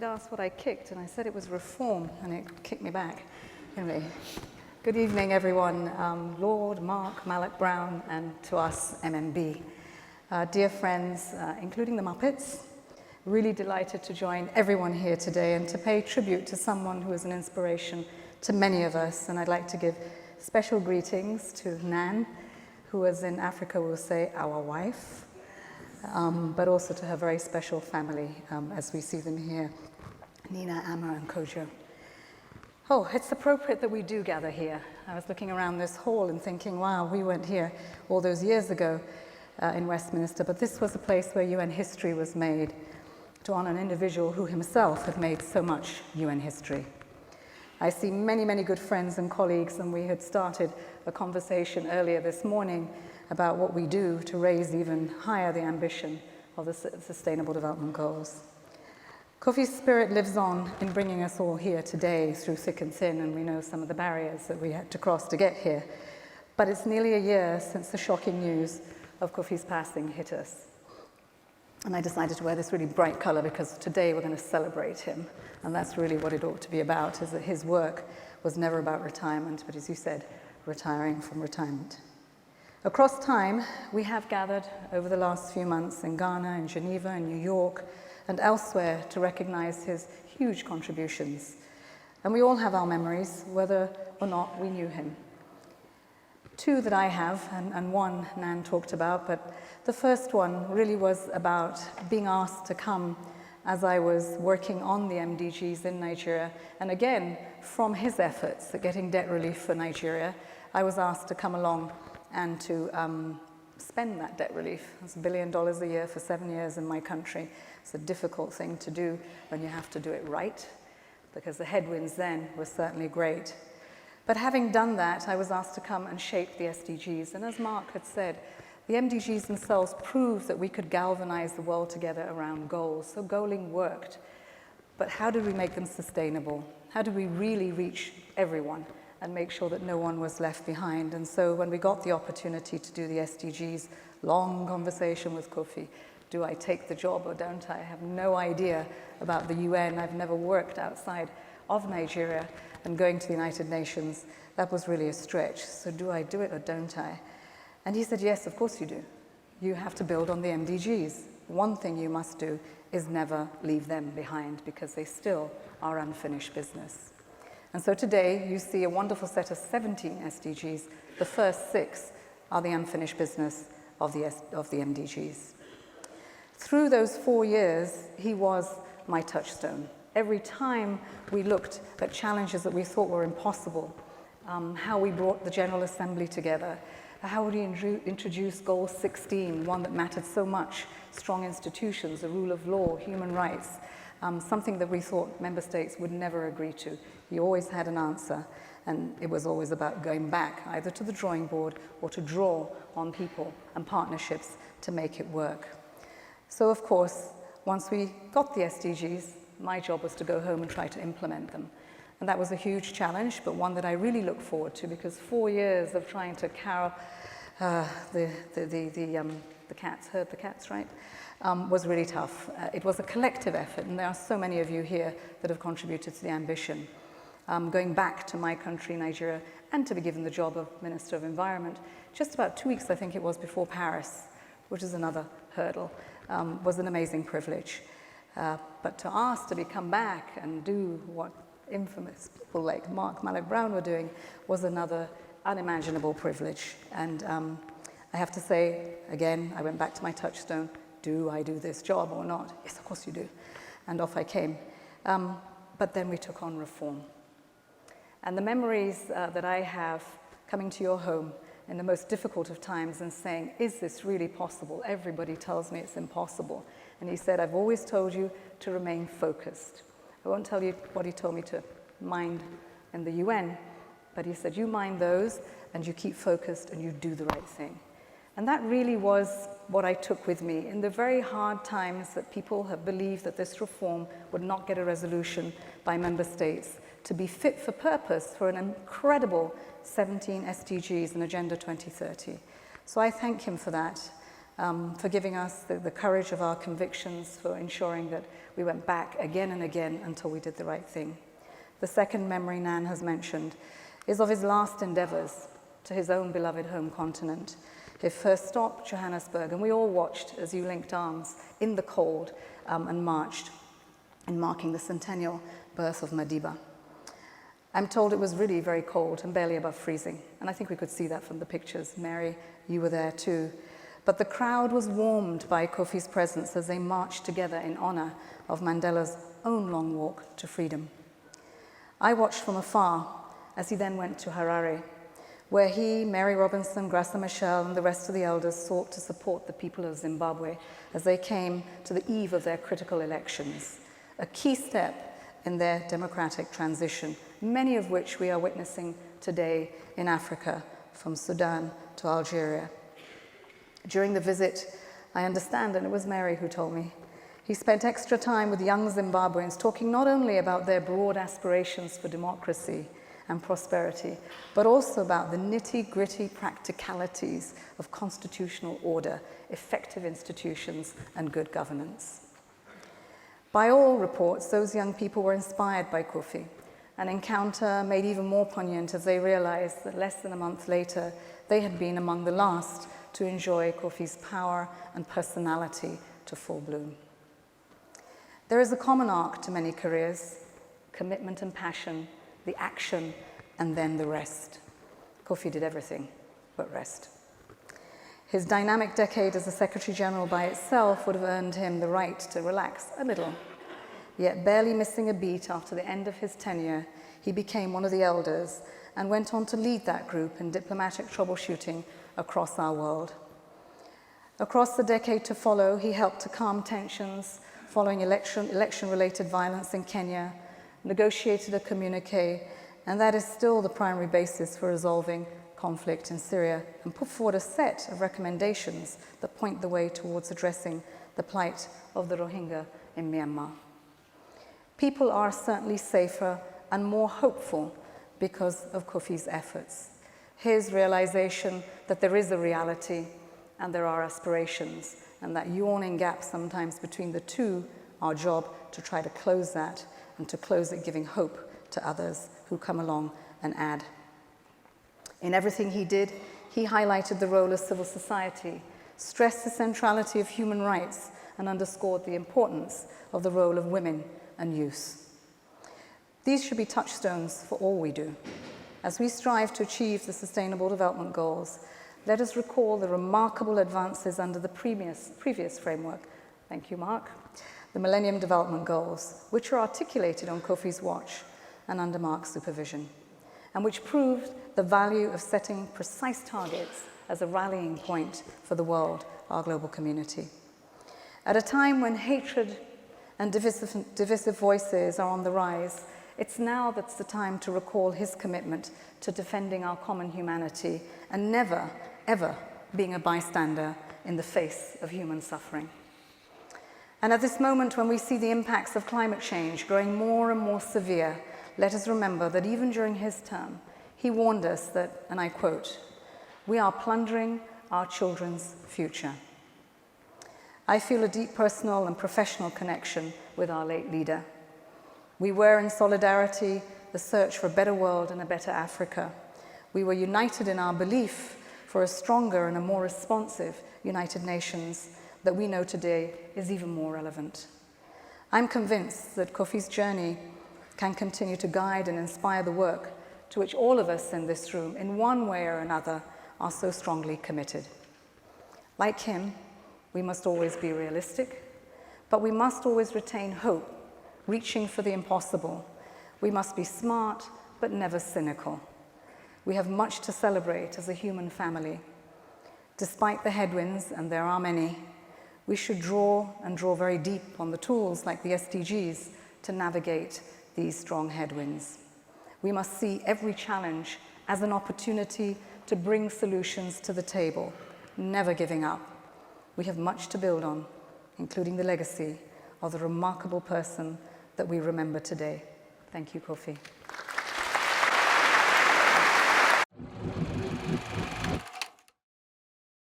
Asked what I kicked, and I said it was reform, and it kicked me back. Anyway, good evening, everyone. Lord, Mark, Malloch Brown, and to us, MMB. Dear friends, including the Muppets, really delighted to join everyone here today and to pay tribute to someone who is an inspiration to many of us. And I'd like to give special greetings to Nan, who, as in Africa will say, our wife. But also to her very special family, as we see them here, Nina, Amma, and Kojo. Oh, it's appropriate that we do gather here. I was looking around this hall and thinking, wow, we went here all those years ago in Westminster, but this was a place where UN history was made to honor an individual who himself had made so much UN history. I see many, many good friends and colleagues, and we had started a conversation earlier this morning about what we do to raise even higher the ambition of the Sustainable Development Goals. Kofi's spirit lives on in bringing us all here today through thick and thin, and we know some of the barriers that we had to cross to get here. But it's nearly a year since the shocking news of Kofi's passing hit us. And I decided to wear this really bright color because today we're going to celebrate him. And that's really what it ought to be about, is that his work was never about retirement, but as you said, retiring from retirement. Across time, we have gathered over the last few months in Ghana, in Geneva, in New York, and elsewhere to recognize his huge contributions. And we all have our memories, whether or not we knew him. Two that I have, and one Nan talked about, but the first one really was about being asked to come as I was working on the MDGs in Nigeria. And again, from his efforts at getting debt relief for Nigeria, I was asked to come along and to spend that debt relief. It's $1 billion a year for 7 years in my country. It's a difficult thing to do when you have to do it right, because the headwinds then were certainly great. But having done that, I was asked to come and shape the SDGs. And as Mark had said, the MDGs themselves proved that we could galvanize the world together around goals. So goaling worked. But how did we make them sustainable? How do we really reach everyone and make sure that no one was left behind? And so when we got the opportunity to do the SDGs, long conversation with Kofi, do I take the job or don't I? I have no idea about the UN. I've never worked outside of Nigeria, and going to the United Nations, that was really a stretch. So do I do it or don't I? And he said, yes, of course you do. You have to build on the MDGs. One thing you must do is never leave them behind, because they still are unfinished business. And so today, you see a wonderful set of 17 SDGs. The first 6 are the unfinished business of the MDGs. Through those 4 years, he was my touchstone. Every time we looked at challenges that we thought were impossible, how we brought the General Assembly together, how would we introduce Goal 16, one that mattered so much, strong institutions, the rule of law, human rights, something that we thought member states would never agree to. He always had an answer, and it was always about going back, either to the drawing board or to draw on people and partnerships to make it work. So, of course, once we got the SDGs, my job was to go home and try to implement them. And that was a huge challenge, but one that I really look forward to, because 4 years of trying to carry the cats, herd the cats, right, was really tough. It was a collective effort, and there are so many of you here that have contributed to the ambition. Going back to my country, Nigeria, and to be given the job of Minister of Environment, just about 2 weeks, I think it was, before Paris, which is another hurdle, was an amazing privilege. But to ask to come back and do what infamous people like Mark, Malloch Brown were doing was another unimaginable privilege. And I have to say, again, I went back to my touchstone. Do I do this job or not? Yes, of course you do. And off I came. But then we took on reform. And the memories that I have coming to your home in the most difficult of times and saying, is this really possible? Everybody tells me it's impossible. And he said, I've always told you to remain focused. I won't tell you what he told me to mind in the UN, but he said, you mind those, and you keep focused, and you do the right thing. And that really was what I took with me in the very hard times that people have believed that this reform would not get a resolution by member states, to be fit for purpose for an incredible 17 SDGs and Agenda 2030. So I thank him for that. for giving us the courage of our convictions, for ensuring that we went back again and again until we did the right thing. The second memory Nan has mentioned is of his last endeavors to his own beloved home continent. His first stop, Johannesburg, and we all watched as you linked arms in the cold and marched in marking the centennial birth of Madiba. I'm told it was really very cold and barely above freezing, and I think we could see that from the pictures. Mary, you were there too. But the crowd was warmed by Kofi's presence as they marched together in honor of Mandela's own long walk to freedom. I watched from afar as he then went to Harare, where he, Mary Robinson, Graça Machel, and the rest of the elders sought to support the people of Zimbabwe as they came to the eve of their critical elections, a key step in their democratic transition, many of which we are witnessing today in Africa, from Sudan to Algeria. During the visit, I understand, and it was Mary who told me, he spent extra time with young Zimbabweans talking not only about their broad aspirations for democracy and prosperity, but also about the nitty-gritty practicalities of constitutional order, effective institutions, and good governance. By all reports, those young people were inspired by Kofi, an encounter made even more poignant as they realized that less than a month later, they had been among the last to enjoy Kofi's power and personality to full bloom. There is a common arc to many careers: commitment and passion, the action, and then the rest. Kofi did everything but rest. His dynamic decade as a Secretary General by itself would have earned him the right to relax a little. Yet barely missing a beat after the end of his tenure, he became one of the elders and went on to lead that group in diplomatic troubleshooting across our world. Across the decade to follow, he helped to calm tensions following election-related violence in Kenya, negotiated a communique, and that is still the primary basis for resolving conflict in Syria, and put forward a set of recommendations that point the way towards addressing the plight of the Rohingya in Myanmar. People are certainly safer and more hopeful because of Kofi's efforts. His realization that there is a reality and there are aspirations, and that yawning gap sometimes between the two, our job to try to close that, and to close it giving hope to others who come along and add. In everything he did, he highlighted the role of civil society, stressed the centrality of human rights, and underscored the importance of the role of women and youth. These should be touchstones for all we do. As we strive to achieve the Sustainable Development Goals, let us recall the remarkable advances under the previous framework. Thank you, Mark. The Millennium Development Goals, which are articulated on Kofi's watch and under Mark's supervision, and which proved the value of setting precise targets as a rallying point for the world, our global community. At a time when hatred and divisive voices are on the rise, it's now that's the time to recall his commitment to defending our common humanity and never, ever being a bystander in the face of human suffering. And at this moment when we see the impacts of climate change growing more and more severe, let us remember that even during his term, he warned us that, and I quote, "We are plundering our children's future." I feel a deep personal and professional connection with our late leader. We were in solidarity, the search for a better world and a better Africa. We were united in our belief for a stronger and a more responsive United Nations that we know today is even more relevant. I'm convinced that Kofi's journey can continue to guide and inspire the work to which all of us in this room, in one way or another, are so strongly committed. Like him, we must always be realistic, but we must always retain hope, reaching for the impossible. We must be smart, but never cynical. We have much to celebrate as a human family. Despite the headwinds, and there are many, we should draw very deep on the tools like the SDGs to navigate these strong headwinds. We must see every challenge as an opportunity to bring solutions to the table, never giving up. We have much to build on, including the legacy of the remarkable person that we remember today. Thank you, Kofi.